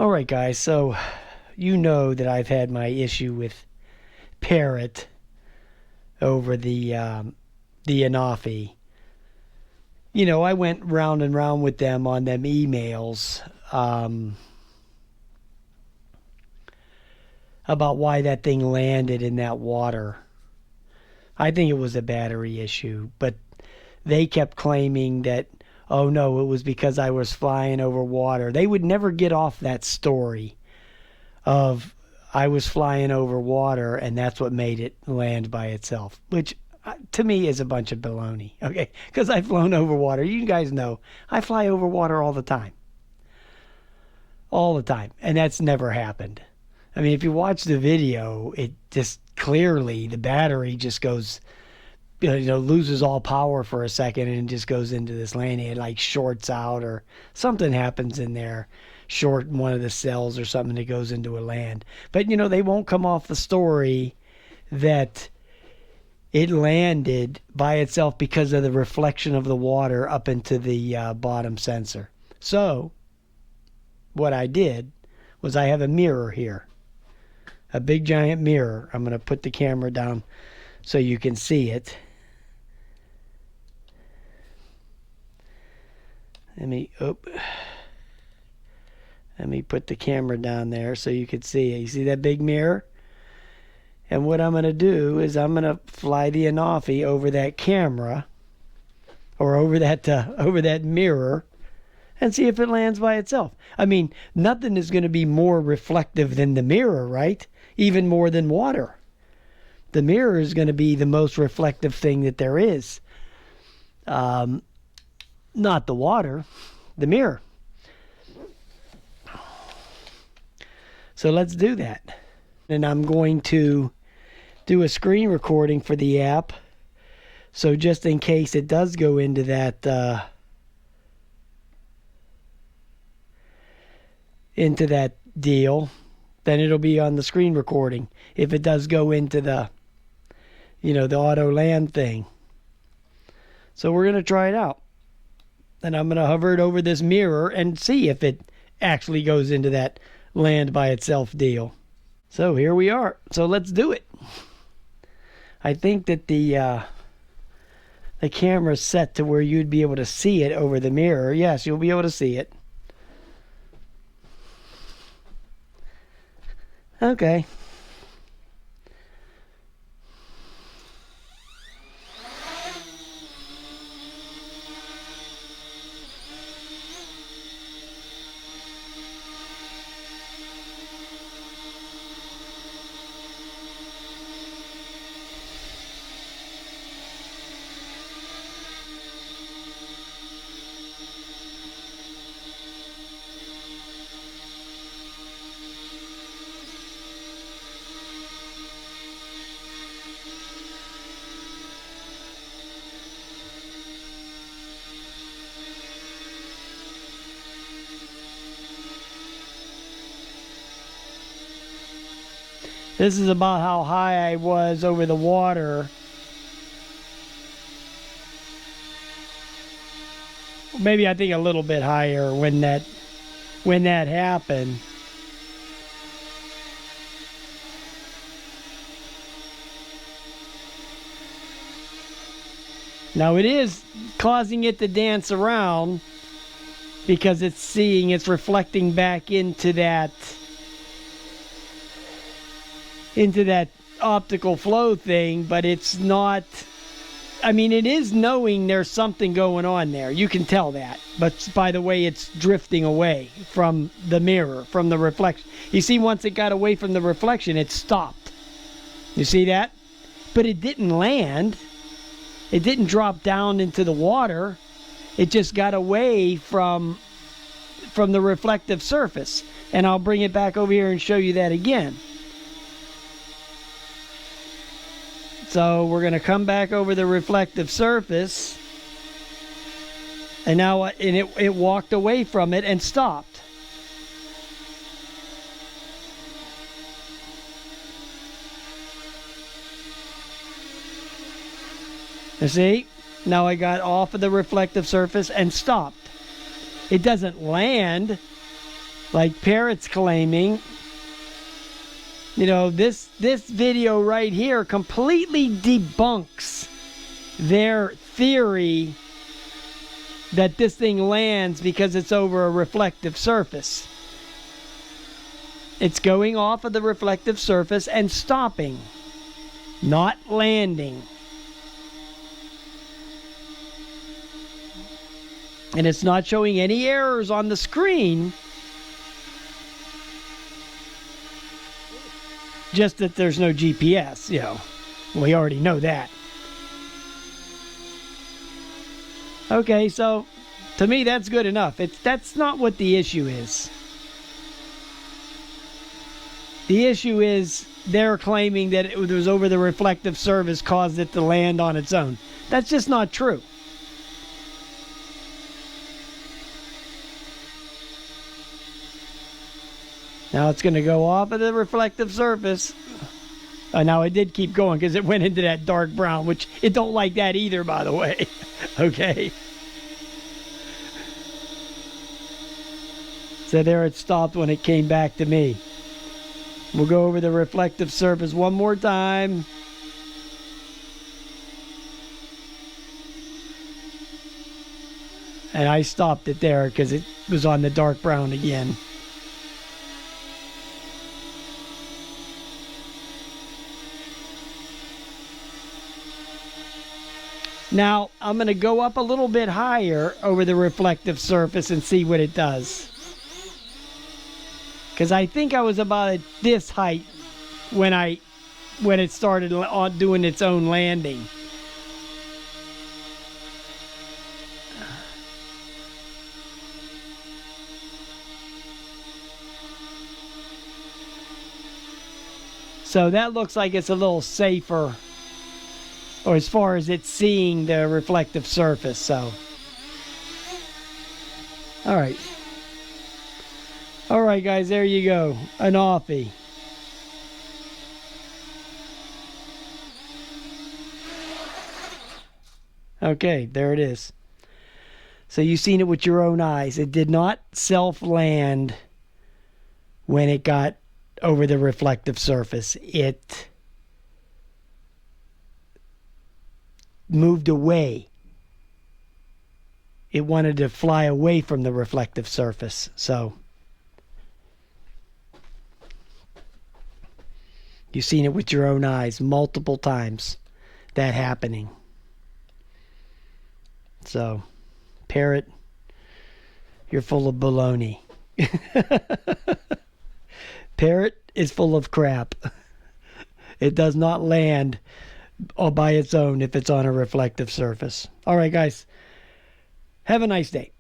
All right, guys. So you know that I've had my issue with Parrot over the Anafi. You know, I went round and round with them on them emails about why that thing landed in that water. I think it was a battery issue, but they kept claiming that, oh no, it was because I was flying over water. They would never get off that story of I was flying over water and that's what made it land by itself, which to me is a bunch of baloney, okay? Because I've flown over water. You guys know I fly over water all the time. All the time. And that's never happened. I mean, if you watch the video, it just clearly the battery just goes, loses all power for a second and just goes into this landing. It like shorts out or something happens in there, short one of the cells or something that goes into a land. But, they won't come off the story that it landed by itself because of the reflection of the water up into the bottom sensor. So what I did was I have a mirror here, a big giant mirror. I'm going to put the camera down so you can see it. Let me put the camera down there so you can see it. You see that big mirror? And what I'm going to do is I'm going to fly the Anafi over that camera or over that mirror and see if it lands by itself. I mean, nothing is going to be more reflective than the mirror, right? Even more than water. The mirror is going to be the most reflective thing that there is. Not the water, the mirror. So let's do that. And I'm going to do a screen recording for the app. So just in case it does go into that deal, then it'll be on the screen recording. If it does go into the auto land thing. So we're going to try it out. And I'm going to hover it over this mirror and see if it actually goes into that land by itself deal. So here we are. So let's do it. I think that the camera's set to where you'd be able to see it over the mirror. Yes, you'll be able to see it. Okay. This is about how high I was over the water. Maybe I think a little bit higher when that happened. Now it is causing it to dance around because it's reflecting back into that optical flow thing, but it's not. I mean, it is knowing there's something going on there. You can tell that. But by the way, it's drifting away from the mirror, from the reflection. You see, once it got away from the reflection, it stopped. You see that? But it didn't land. It didn't drop down into the water. It just got away from the reflective surface. And I'll bring it back over here and show you that again. So we're going to come back over the reflective surface. And now it walked away from it and stopped. You see? Now I got off of the reflective surface and stopped. It doesn't land. like Parrot's claiming. You know, this video right here completely debunks their theory that this thing lands because it's over a reflective surface. It's going off of the reflective surface and stopping, not landing. And it's not showing any errors on the screen. Just that there's no GPS, you know. We already know that. Okay, so to me that's good enough. That's not what the issue is. The issue is they're claiming that it was over the reflective surface caused it to land on its own. That's just not true. Now it's going to go off of the reflective surface. Now it did keep going because it went into that dark brown, which it don't like that either, by the way. Okay. So there it stopped when it came back to me. We'll go over the reflective surface one more time. And I stopped it there because it was on the dark brown again. Now, I'm going to go up a little bit higher over the reflective surface and see what it does. Because I think I was about at this height when it started doing its own landing. So that looks like it's a little safer, or as far as it's seeing the reflective surface. So, all right guys, there you go, Anafi. Okay, there it is. So you've seen it with your own eyes. It did not self-land when it got over the reflective surface. It moved away. It wanted to fly away from the reflective surface. So you've seen it with your own eyes multiple times, that happening. So, Parrot, you're full of baloney. Parrot is full of crap. It does not land all by its own if it's on a reflective surface. All right, guys. Have a nice day.